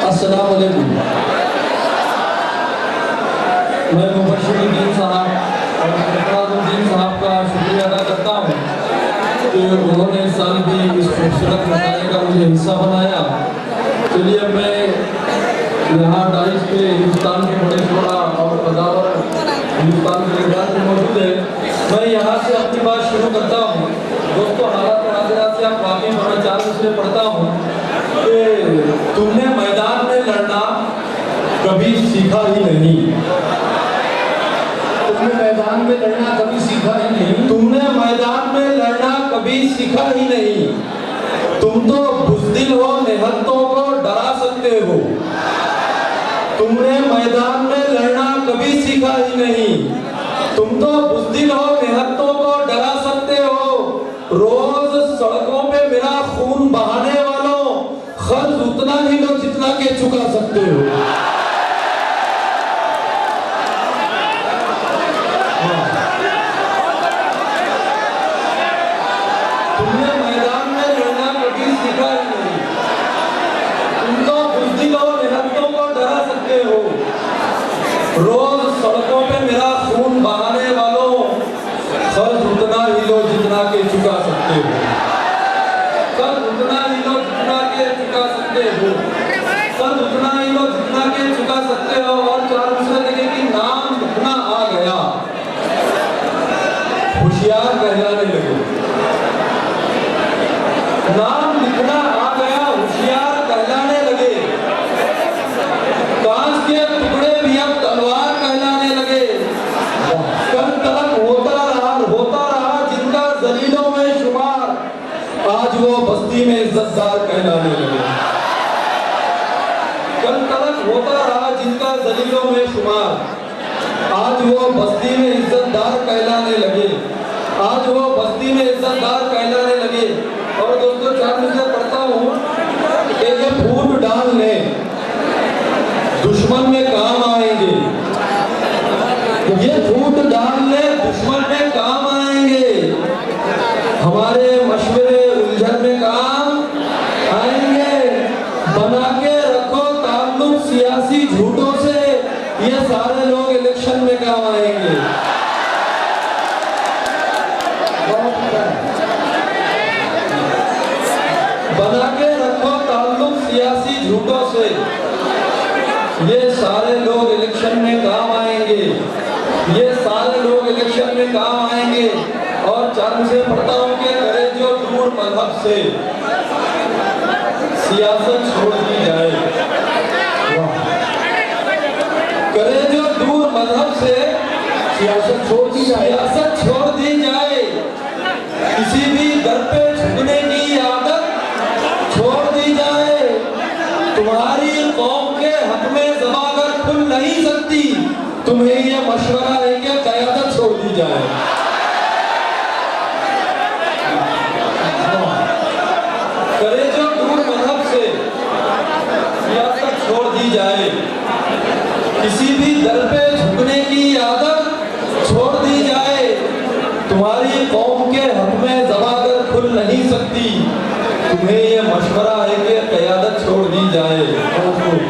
अस्सलाम वालेकुम। मैं मुबश्शिरुद्दीन साहब और इकरारुद्दीन साहब का शुक्रिया अदा करता हूँ कि उन्होंने इस साल भी इस खूबसूरत मकाने का मुझे हिस्सा बनाया। चलिए मैं यहाँ डाइस पे हिंदुस्तान के बड़े शोरा और अदावर हिंदुस्तान के लिबास में मौजूद है। मैं यहाँ से अपनी बात शुरू करता हूँ। दोस्तों, हालात हाजिरात से आप वाकई में मैं 4 दूसरे पढ़ता हूँ कि तुमने मैदान में लड़ना कभी सीखा ही नहीं। तुमने मैदान में लड़ना कभी सीखा ही नहीं। तुमने मैदान में लड़ना कभी सीखा ही नहीं। तुम तो बुज़दिल हो, निहत्तों को डरा सकते हो। तुमने मैदान में लड़ना कभी सीखा ही नहीं। तुम तो बुज़दिल हो, निहत्तों को डरा सकते हो। रोज सड़कों पे मेरा खून बहाने वालों, खर्च उतना ही लो जितना के चुका सकते हो। तुमने मैदान में लड़ना कभी सीखा ही नहीं। तुम तो बुज़दिल हो, निहत्तों को डरा सकते हो। रोज सड़कों पे मेरा खून बहाने वालों, खर्च उतना ही लो जितना के चुका सकते हो। खर्च उतना ही लो जितना के चुका सकते हो। खर्च उतना ही लो जितना के चुका सकते हो। और 4 दूसरे जगह की नाम लिखना आ गया, होशियार कहलाने लगे। नाम लिखना आ गया, होशियार कहलाने लगे। कांच के टुकड़े भी अब तलवार कहलाने लगे। कल तलक होता रहा जिनका जलीलों में शुमार, आज वो बस्ती में इज्जतदार कहलाने लगे। कल तलक होता रहा जिनका जलीलों में शुमार, आज वो बस्ती में इज्जतदार कहलाने लगे। आज वो बस्ती में इज्जतदार कहलाने लगे। और दोस्तों, 4 मिसरे पढ़ता हूँ कि ये फूट डालने दुश्मन में काम आएंगे। ये फूट डालने दुश्मन में काम आएंगे। हमारे मशवरे उलझन में काम आएंगे। बना के रखो ताल्लुक सियासी झूठों से, ये सारे लोग इलेक्शन में काम आएंगे। बना के रखो ताल्लुक सियासी झूठों से, ये सारे लोग इलेक्शन में काम आएंगे। ये सारे लोग इलेक्शन में काम आएंगे। और 4 से पढ़ता हूँ कि करे जो दूर मजहब से सियासत छोड़ दी जाए। करे जो दूर मजहब से सियासत छोड़ दी जाए। सियासत छोड़ दी जाए। किसी भी दर पे झुकने की आदत छोड़ दी जाए। तुम्हारी कौम के हक में ज़बान खुल नहीं सकती, तुम्हें ये मशवरा है कि क़यादत छोड़ दी जाए। करे जो दूर मजहब से सियासत छोड़ दी जाए। किसी भी दर पे झुकने की आदत छोड़ दी जाए। तुम्हारी कौम के हक में ज़बान खुल नहीं सकती, तुम्हें ये मशवरा है कि क़यादत छोड़ दी जाए।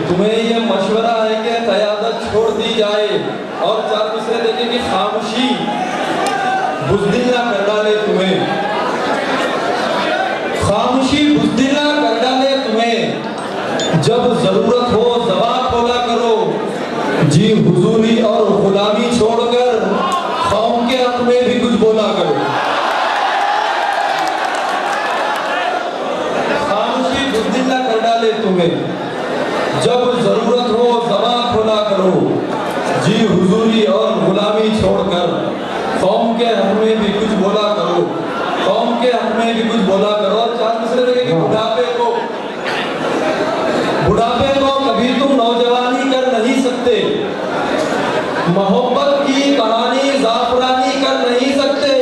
तुम्हें ये मशवरा है कि क़यादत छोड़ दी जाए। और 4 दूसरे देखें कि खामोशी बुज़दिल ना कर डाले तुम्हें। खामोशी बुज़दिल ना कर डाले तुम्हें। जब ज़रूरत हो ज़बान खोला करो, जी हुजूरी और गुलामी छोड़कर कौम के हक में भी कुछ बोला करो। कर डाले तुम्हें, जब जरूरत हो ज़बान खोला करो, जी हुजूरी और गुलामी छोड़कर कौम के हक में भी कुछ बोला करो। कौम के हक में भी कुछ बोला करो। और 4 दूसरे देखें कि बुढ़ापे को कभी तुम नौजवानी कर नहीं सकते। मोहब्बत की कहानी जाफरानी कर नहीं सकते।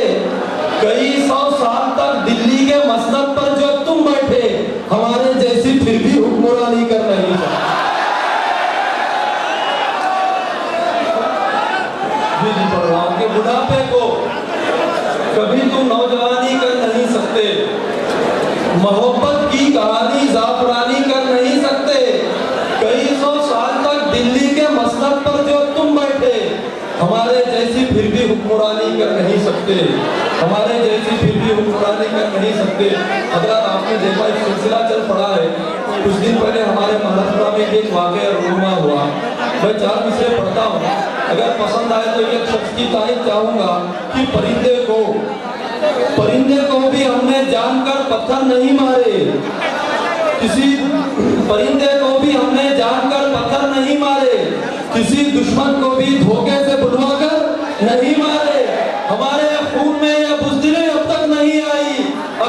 कई 100 साल तक दिल्ली के मसनद पर जो तुम बैठे, हमारे जैसी फिर भी हुक्मरानी कर नहीं सकते। के बुढ़ापे को कभी तुम नौजवानी कर नहीं सकते। मोहब्बत की कहानी जाफरानी कर नहीं सकते। कई सौ साल तक दिल्ली के मसनद पर जो तुम बैठे, हमारे जैसी फिर भी हुक्मरानी कर नहीं सकते, हमारे जैसी फिर भी हुक्मरानी कर नहीं सकते। अगर आपने देखा एक सिलसिला चल पड़ा है, कुछ दिन पहले हमारे महाराष्ट्र में एक वाक़या रूनुमा हुआ। मैं 4 मिसरे पढ़ता हूँ, अगर पसंद आए तो एक शख्स की तारीफ चाहूंगा कि परिंदे को भी हमने जानकर पत्थर नहीं मारे, किसी परिंदे को भी हमने जानकर पत्थर नहीं मारे, किसी दुश्मन को भी धोखे से बुलवाकर नहीं मारे। हमारे खून में यह बुज़दिली अब तक नहीं आई,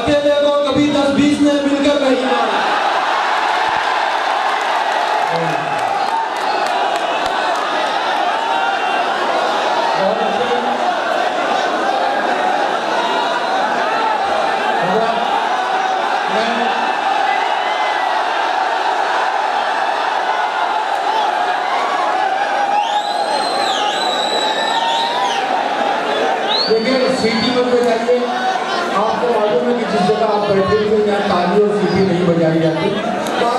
अकेले को कभी 10-20 ने मिलकर नहीं मारा। देखिए, सीटी बंद हो जाइए। आपको मालूम है कि जिस जगह आप बैठे हुए यहाँ ताली और सीटी नहीं बजाई जाती, और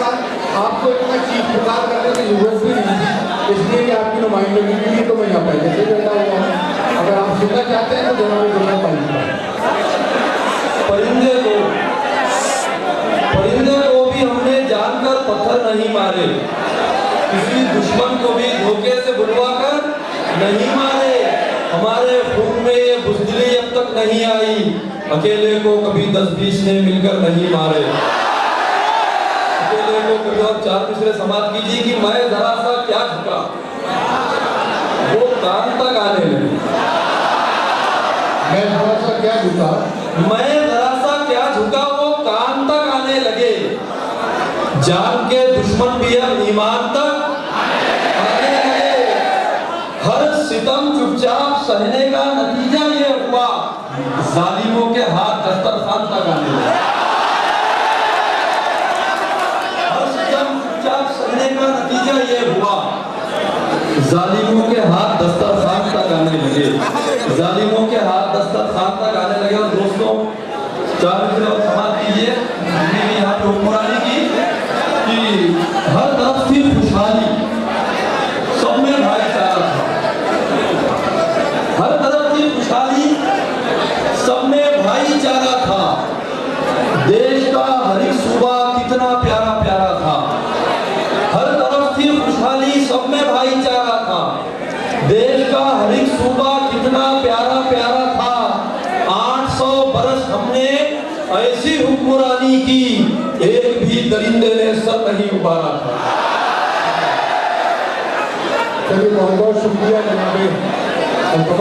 आपको इतना चीख पुकार करने की जरूरत भी नहीं थी, इसलिए कि आपकी नुमाइंदगी के लिए तो मैं यहाँ पहले से बैठा हुआ हूँ। अगर आप सुनना चाहते हैं तो जरूर सुनना पाइएगा। परिंदे को भी हमने जानकर पत्थर नहीं मारे, किसी दुश्मन को भी धोखे से बुलवाकर नहीं मारे। हमारे खून में ये बुज़दिली अब तक नहीं आई, अकेले को कभी 10-20 ने मिलकर नहीं मारे। अकेले को कभी, और 4 मिसरे समाप्त कीजिए कि मैं जरा सा क्या झुका, वो कान तक आने लगे। मैं थोड़ा सा क्या झुका, मैं जरा सा क्या झुका, वो कान तक आने लगे। जान के दुश्मन भी अब ईमान तक आने लगे। हर सितम चुपचाप सहने का नतीजा ये हुआ, जालिमों के हाथ दस्तरखान तक आने लगे। हर सितम चुपचाप सहने का नतीजा ये हुआ, जालिमों के हाथ दस्तरखान तक आने लगे, जालिमों के हाथ दस्तरखान तक आने लगे। और दोस्तों, 4 मिसरे और समाप्त कीजिए यहाँ पे हुक्मरानी की कि हर तरफ थी खुशहाली, सब में भाईचारा था, हर तरफ थी खुशहाली, सब में भाईचारा था। देश का हर एक सूबा कितना प्यारा प्यारा था, हर तरफ थी खुशहाली, सब में भाईचारा था। देश का हर एक सूबा कितना प्यारा प्यारा था। 800 बरस हमने ऐसी हुक्मरानी की, एक भी दरिंदे ने सर नहीं उबारा था। चलिए, बहुत बहुत शुक्रिया जनाब।